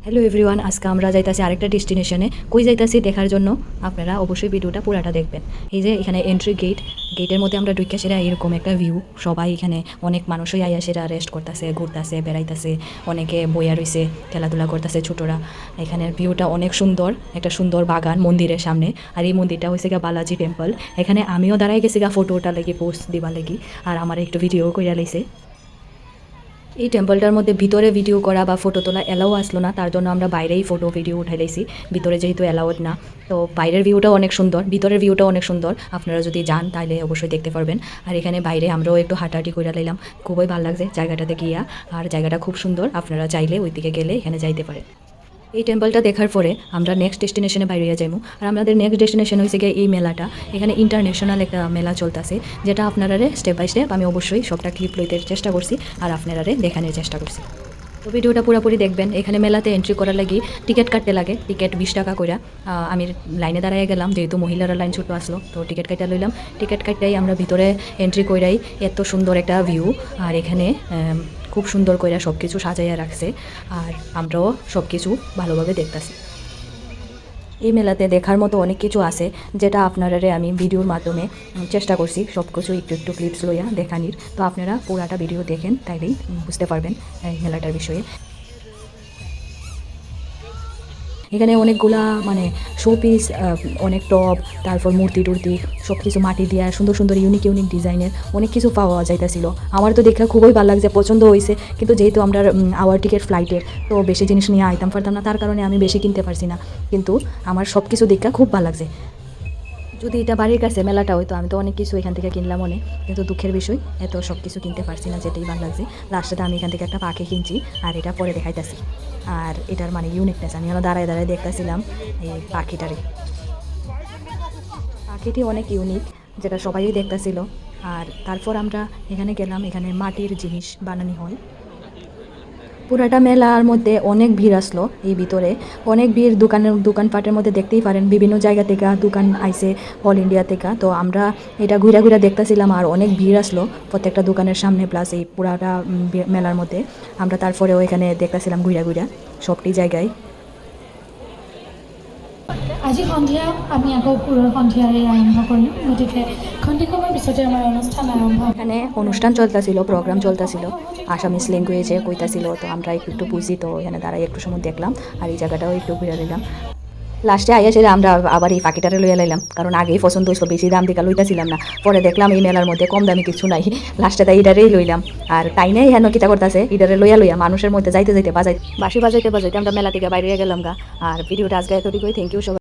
Hello everyone, আজকে আমরা যাইতাছি আরেকটা ডেস্টিনেশনে। কই যাইতাছি দেখার জন্য আপনারা অবশ্যই ভিডিওটা পুরাটা দেখবেন। এই যে এখানে এন্ট্রি গেটের মধ্যে আমরা ঢুকে সেরা এরকম একটা ভিউ। সবাই এখানে অনেক মানুষই আইয়া সেরা রেস্ট করতেছে, ঘুরতেছে, বেড়াইতেছে, অনেকে বইয়া রইছে, খেলাধুলা করতেছে ছোটরা। এখানের ভিউটা অনেক সুন্দর, একটা সুন্দর বাগান মন্দিরের সামনে। আর এই মন্দিরটা হয়েছে গা বালাজি টেম্পল। এখানে আমিও দাঁড়াই গেছি গা ফটোটা লেগে, পোস্ট দিবা লেগে, আর আমার একটু ভিডিও কইরা লাইছে। এই টেম্পলটার মধ্যে ভিতরে ভিডিও করা বা ফটো তোলা অ্যালাউ আসলো না, তার জন্য আমরা বাইরেই ফটো ভিডিও উঠাই লাইছি। ভিতরে যেহেতু অ্যালাউড না, তো বাইরের ভিউটাও অনেক সুন্দর, ভিতরের ভিউটাও অনেক সুন্দর। আপনারা যদি যান তাহলে অবশ্যই দেখতে পারবেন। আর এখানে বাইরে আমরাও একটু হাঁটাহাঁটি করে লাইলাম, খুবই ভালো লাগছে জায়গাটাতে গিয়া। আর জায়গাটা খুব সুন্দর, আপনারা চাইলে ওই দিকে গেলে এখানে যাইতে পারেন। এই টেম্পলটা দেখার পরে আমরা নেক্সট ডেস্টিনেশনে বাইরে যাইমু। আর আমাদের নেক্সট ডেস্টিনেশন হয়েছে গিয়ে এই মেলাটা। এখানে ইন্টারন্যাশনাল একটা মেলা চলতেছে, যেটা আপনারারে স্টেপ বাই স্টেপ আমি অবশ্যই সবটা ক্লিপ লইতে চেষ্টা করছি আর আপনারারে দেখানোর চেষ্টা করছি। তো ভিডিওটা পুরোপুরি দেখবেন। এখানে মেলাতে এন্ট্রি করার লাগি টিকিট কাটতে লাগে, টিকিট 20 টাকা করে। আমি লাইনে দাঁড়াই গেলাম, যেহেতু মহিলারা লাইন ছোটো আসলো, তো টিকিট কাটা লইলাম। টিকিট কাটটাই আমরা ভিতরে এন্ট্রি কইরাই এত সুন্দর একটা ভিউ। আর এখানে খুব সুন্দর করে সব কিছু সাজাইয়া রাখছে, আর আমরাও সব কিছু ভালোভাবে দেখতেছি। এই মেলাতে দেখার মতো অনেক কিছু আছে, যেটা আপনারারে আমি ভিডিওর মাধ্যমে চেষ্টা করছি সব কিছু একটু একটু ক্লিপস লইয়া দেখানির। তো আপনারা পুরাটা ভিডিও দেখেন, তাইলেই বুঝতে পারবেন এই মেলাটার বিষয়ে। এখানে অনেকগুলা মানে শোপিস, অনেক টব, তারপর মূর্তি টুর্তি সব কিছু মাটি দিয়া সুন্দর সুন্দর ইউনিক ইউনিক ডিজাইনের অনেক কিছু পাওয়া যাইতেছিল। আমার তো দেখে খুবই ভালো লাগছে, পছন্দ হয়েছে। কিন্তু যেহেতু আমরা আওয়ার টিকিট ফ্লাইটের, তো বেশি জিনিস নিয়ে আইতাম পারতাম না, তার কারণে আমি বেশি কিনতে পারছি না। কিন্তু আমার সব কিছু দেখা খুব ভালো লাগছে। যদি এটা বাড়ির কাছে মেলাটা হইতো, আমি তো অনেক কিছু এখান থেকে কিনলাম অনেক, কিন্তু দুঃখের বিষয় এত সব কিছু কিনতে পারছি না, যেটাই ভালো লাগছে। লাস্টে আমি এখান থেকে একটা পাখি কিনছি, আর এটা পরে দেখাইতেছি। আর এটার মানে ইউনিকনেস আমি দাঁড়ায় দাঁড়ায় দেখতেছিলাম এই পাখিটারে। পাখিটি অনেক ইউনিক, যেটা সবাই দেখতেছিল। আর তারপর আমরা এখানে গেলাম, এখানে মাটির জিনিস বানানো হয়। পুরাটা মেলার মধ্যে অনেক ভিড় আসলো, এই ভিতরে অনেক ভিড়। দোকানপাটের মধ্যে দেখতেই পারেন বিভিন্ন জায়গা থেকে দোকান আইছে, অল ইন্ডিয়া থেকে। তো আমরা এটা ঘুরা ঘুরা দেখতেছিলাম, আর অনেক ভিড় আসলো প্রত্যেকটা দোকানের সামনে, প্লাস এই পুরাটা মেলার মধ্যে। আমরা তারপরেও এখানে দেখতেছিলাম ঘুরা ঘুরা সবটি জায়গায়। আজি সন্ধিয়া আমি আকৌ পুৰৰ সন্ধিয়াৰে আৰম্ভ কৰিম, গতিকে খন্তেকমানৰ পিছতে আমাৰ অনুষ্ঠান আৰম্ভ হ'ব। এখানে অনুষ্ঠান চলতেছিল, প্রোগ্রাম চলতেছিল, আসামিস ল্যাঙ্গুয়েজে কইতাছিল। তো আমরা একটু একটু বুঝি, তো এখানে দাঁড়াই একটু সময় দেখলাম, আর এই জায়গাটাও একটু ঘুরে নিলাম। লাস্টে আইয়া সেটা আমরা আবার এই পাখিটারে লইয়া লাইলাম, কারণ আগেই পছন্দ হয়েছিল, বেশি দাম দিকা লইতাছিলাম না। পরে দেখলাম এই মেলার মধ্যে কম দামি কিছু নাই, লাস্টে তাই ইডারেই লইলাম। আর তাই নাই হেন কিতা করতেছে, ইডারে লইয়া লইয়া মানুষের মধ্যে যাইতে যাইতে বাসি বাজাইতে বাজাইতে আমরা মেলা থেকে বাইরে গেলাম গা। আর ভিডিওটা আজকে এতটুকুই। থ্যাংক ইউ সবাই।